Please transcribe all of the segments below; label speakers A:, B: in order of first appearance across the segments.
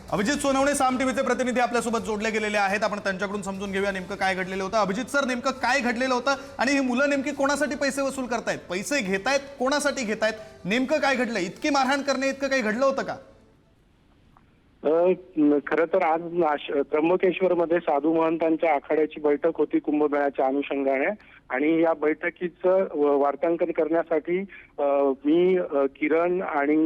A: अभिजित सोनवणे साम टीव्हीचे प्रतिनिधी आपल्यासोबत जोडले गेलेले आहेत। आपण त्यांच्याकडून समजून घेऊया नेमकं काय घडलेलं होतं। अभिजित सर, नेमकं काय घडलेलं होतं आणि ही मुलं नेमकी कोणासाठी पैसे वसूल करतायत, पैसे घेतायत, कोणासाठी घेतायत, नेमकं काय घडलं? इतकी मारहाण करणे इतकं काही घडलं होतं का?
B: खरं तर आज त्र्यंबकेश्वर मध्ये साधू महंतांच्या आखाड्याची बैठक होती कुंभमेळ्याच्या अनुषंगाने, आणि या बैठकीचं वार्तांकन करण्यासाठी मी, किरण आणि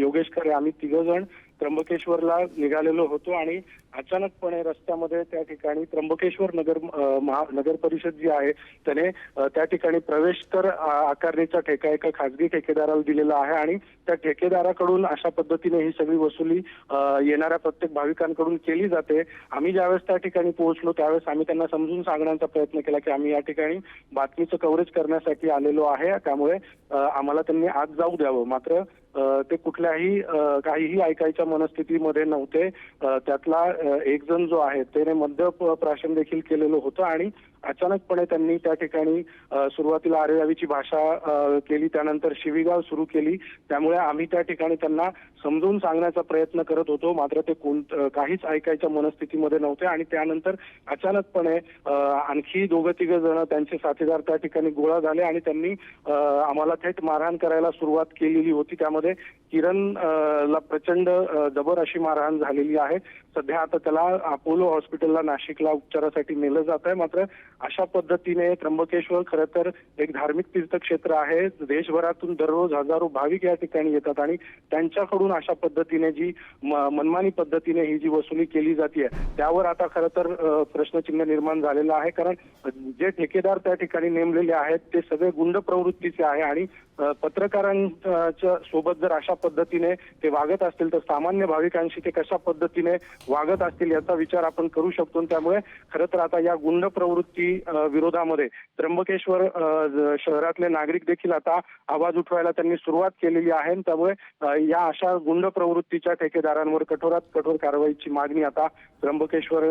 B: योगेश खरे आम्ही तिघजण त्र्यंबकेश्वरला निघालेलो होतो। आणि अचानकपणे रस्त्यामध्ये त्या ठिकाणी त्र्यंबकेश्वर नगर परिषद जी आहे त्याने त्या ठिकाणी प्रवेश कर आकारणीचा ठेका एका खासगी ठेकेदाराला दिलेला आहे, आणि त्या ठेकेदाराकडून अशा पद्धतीने ही सगळी वसुली येणाऱ्या प्रत्येक भाविकांकडून केली जाते। आम्ही ज्यावेळेस त्या ठिकाणी पोहोचलो त्यावेळेस आम्ही त्यांना समजून सांगण्याचा प्रयत्न केला की आम्ही या ठिकाणी बातमीचं कव्हरेज करण्यासाठी आलेलो आहे, त्यामुळे आम्हाला त्यांनी आज जाऊ द्यावं। मात्र ते कुठल्याही काहीही ऐकायच्या मनस्थितीमध्ये नव्हते। त्यातला एक जण जो आहे त्याने मद्यप्राशन देखील केलेलं होतं, आणि अचानकपणे त्यांनी त्या ठिकाणी सुरुवातीला आरेरावीची भाषा केली, त्यानंतर शिवीगाळ सुरू केली। त्यामुळे आम्ही त्या ठिकाणी त्यांना समजून सांगण्याचा प्रयत्न करत होतो, मात्र ते काहीच ऐकायच्या मनस्थितीमध्ये नव्हते। आणि त्यानंतर अचानकपणे आणखी दोघं तिघ जण त्यांचे साथीदार त्या ठिकाणी गोळा झाले आणि त्यांनी आम्हाला थेट मारहाण करायला सुरुवात केलेली होती। त्यामध्ये किरण ला प्रचंड जबर अशी मारहाण झालेली आहे। सध्या आता त्याला अपोलो हॉस्पिटलला नाशिकला उपचारासाठी नेलं जात आहे। मात्र अशा पद्धतीने त्र्यंबकेश्वर खरं तर एक धार्मिक तीर्थक्षेत्र आहे। देशभरातून दररोज हजारो भाविक या ठिकाणी येतात, आणि त्यांच्याकडून अशा पद्धतीने जी मनमानी पद्धतीने ही जी वसुली केली जाते त्यावर आता खरं तर प्रश्नचिन्ह निर्माण झालेलं आहे। कारण जे ठेकेदार त्या ठिकाणी नेमलेले आहेत ते सगळे गुंड प्रवृत्तीचे आहे, आणि पत्रकारांच्या सोबत जर अशा पद्धतीने ते वागत असतील तर सामान्य भाविकांशी ते कशा पद्धतीने वागत असतील याचा विचार आपण करू शकतो। त्यामुळे खरं तर आता या गुंड प्रवृत्ती विरोधामध्ये त्र्यंबकेश्वर शहरातले नागरिक देखील आता आवाज उठवायला त्यांनी सुरुवात केलेली आहे। त्यामुळे या अशा गुंड प्रवृत्तीच्या ठेकेदारांवर कठोरात कठोर कारवाईची मागणी आता त्र्यंबकेश्वर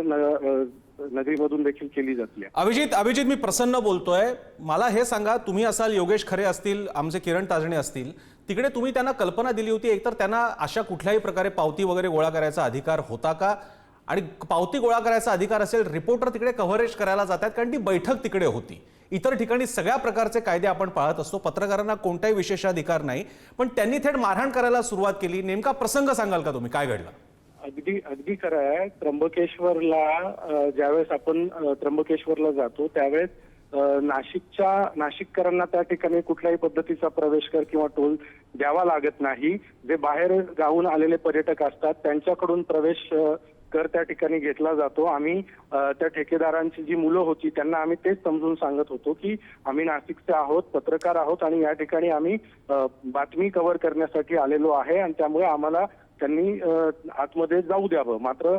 B: नगरीमधून देखील केली जाते।
C: अभिजित मी प्रसन्न बोलतोय। मला हे सांगा, तुम्ही असाल, योगेश खरे असतील, आमचे किरण ताजणे असतील, तिकडे तुम्ही त्यांना कल्पना दिली होती एकतर त्यांना अशा कुठल्याही प्रकारे पावती वगैरे गोळा करायचा अधिकार होता का? आणि पावती गोळा करायचा अधिकार असेल, रिपोर्टर तिकडे कव्हरेज करायला जातात कारण ती बैठक तिकडे होती। इतर ठिकाणी सगळ्या प्रकारचे कायदे आपण पाळत असतो, पत्रकारांना कोणताही विशेषाधिकार नाही, पण त्यांनी थेट मारहाण करायला सुरुवात केली। नेमका प्रसंग सांगाल का तुम्ही, काय घडलं?
B: अगदी खरं आहे। त्र्यंबकेश्वरला ज्यावेळेस आपण त्र्यंबकेश्वरला जातो त्यावेळेस नाशिककरांना त्या ठिकाणी कुठल्याही पद्धतीचा प्रवेश कर किंवा टोल द्यावा लागत नाही। जे बाहेर गावून आलेले पर्यटक असतात त्यांच्याकडून प्रवेश कर त्या ठिकाणी घेतला जातो। आम्ही त्या ठेकेदारांची जी मुलं होती त्यांना आम्ही तेच समजून सांगत होतो की आम्ही नाशिकचे आहोत, पत्रकार आहोत, आणि या ठिकाणी आम्ही बातमी कव्हर करण्यासाठी आलेलो आहे, आणि त्यामुळे आम्हाला त्यांनी आतमध्ये जाऊ द्यावं। मात्र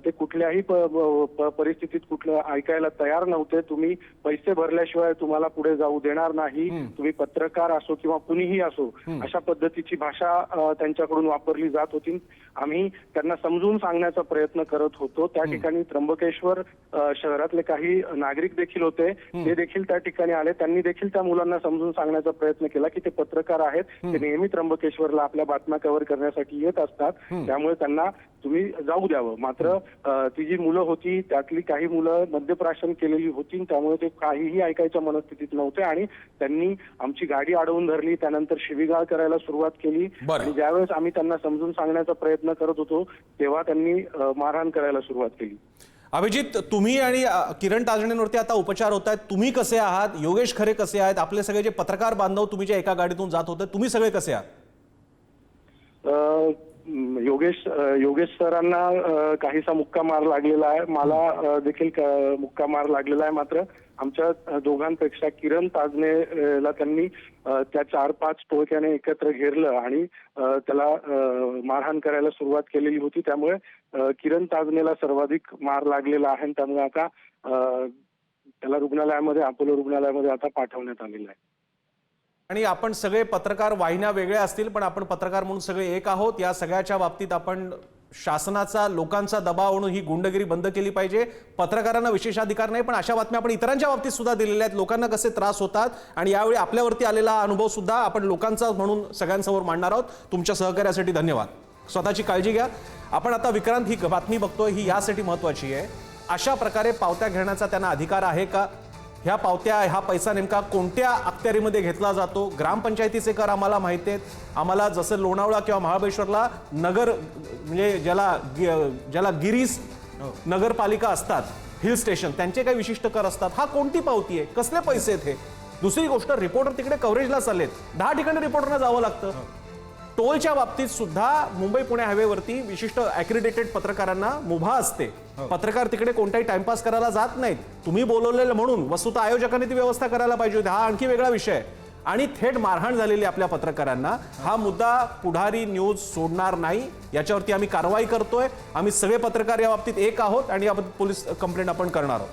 B: ते कुठल्याही परिस्थितीत कुठलं ऐकायला तयार नव्हते। तुम्ही पैसे भरल्याशिवाय तुम्हाला पुढे जाऊ देणार नाही, तुम्ही पत्रकार असो किंवा कुणीही असो, अशा पद्धतीची भाषा त्यांच्याकडून वापरली जात होती। आम्ही त्यांना समजून सांगण्याचा प्रयत्न करत होतो। त्या ठिकाणी त्र्यंबकेश्वर शहरातले काही नागरिक देखील होते, ते देखील त्या ठिकाणी आले। त्यांनी देखील त्या मुलांना समजून सांगण्याचा प्रयत्न केला की ते पत्रकार आहेत, ते नेहमी त्र्यंबकेश्वरला आपल्या बातम्या कव्हर करण्यासाठी येत असतात, त्यामुळे त्यांना तुम्ही जाऊ द्यावं। मात्र ती जी मुलं होती त्यातली काही मुलं मद्यप्राशन केलेली होती, त्यामुळे ते काहीही ऐकायच्या मनस्थितीत नव्हते, आणि त्यांनी आमची गाडी अडवून धरली, त्यानंतर शिवीगाळ करायला सुरुवात केली। आणि ज्यावेळेस आम्ही त्यांना समजून सांगण्याचा प्रयत्न करत होतो तेव्हा त्यांनी मारहाण करायला सुरुवात केली।
C: अभिजित, तुम्ही आणि किरण ताजणेंवरती आता उपचार होत आहेत, तुम्ही कसे आहात? योगेश खरे कसे आहेत? आपले सगळे जे पत्रकार बांधव तुम्ही जे एका गाडीतून जात होते, तुम्ही सगळे कसे आहात?
B: योगेश सरांना काहीसा मुक्का मार लागलेला आहे, मला देखील मुक्का मार लागलेला आहे। मात्र आमच्या दोघांपेक्षा किरण ताजनेला त्यांनी त्या 4-5 टोळक्याने एकत्र घेरलं आणि त्याला मारहाण करायला सुरुवात केलेली होती। त्यामुळे किरण ताजनेला सर्वाधिक मार लागलेला आहे, त्यामुळे आता त्याला रुग्णालयामध्ये, अपोलो रुग्णालयामध्ये आता पाठवण्यात आलेलं आहे।
C: आणि आपण सगळे पत्रकार, वाहिन्या वेगळ्या असतील पण आपण पत्रकार म्हणून सगळे एक आहोत। या सगळ्याच्या बाबतीत आपण शासनाचा, लोकांचा दबाव आणून ही गुंडगिरी बंद केली पाहिजे। पत्रकारांना विशेषाधिकार नाही, पण अशा बातम्या आपण इतरांच्या बाबतीत सुद्धा दिलेल्या आहेत, लोकांना कसे त्रास होतात, आणि यावेळी आपल्यावरती आलेला अनुभव सुद्धा आपण लोकांचा म्हणून सगळ्यांसमोर मांडणार आहोत। तुमच्या सहकार्यासाठी धन्यवाद। स्वतःची काळजी घ्या. आपण आता विक्रांत ही बातमी बघतोय, ही यासाठी महत्वाची आहे. अशा प्रकारे पावत्या घेण्याचा त्यांना अधिकार आहे का? ह्या पावत्या, हा पैसा नेमका कोणत्या अखत्यारीमध्ये घेतला जातो? ग्रामपंचायतीचे कर आम्हाला माहिती आहेत. आम्हाला जसं लोणावळा किंवा महाबळेश्वरला नगर म्हणजे ज्याला गिरीस नगरपालिका असतात, हिल स्टेशन, त्यांचे काही विशिष्ट कर असतात. हा कोणती पावती आहे? कसले पैसे आहेत हे? दुसरी गोष्ट, रिपोर्टर तिकडे कव्हरेजला चाललेत. 10 ठिकाणी रिपोर्टरना जावं लागतं. टोलच्या बाबतीत सुद्धा मुंबई पुणे हायवेवरती विशिष्ट ॲक्रिडेटेड पत्रकारांना मुभा असते. पत्रकार तिकडे कोणताही टाइमपास करायला जात नाहीत. तुम्ही बोलवलेलं म्हणून वस्तुतः आयोजकांनी ती व्यवस्था करायला पाहिजे होती. हा आणखी वेगळा विषय आहे. आणि थेट मारहाण झालेली आपल्या पत्रकारांना. हा मुद्दा पुढारी न्यूज सोडणार नाही. याच्यावरती आम्ही कारवाई करतोय. आम्ही सगळे पत्रकार या बाबतीत एक आहोत आणि याबाबत पोलीस कंप्लेंट आपण करणार आहोत.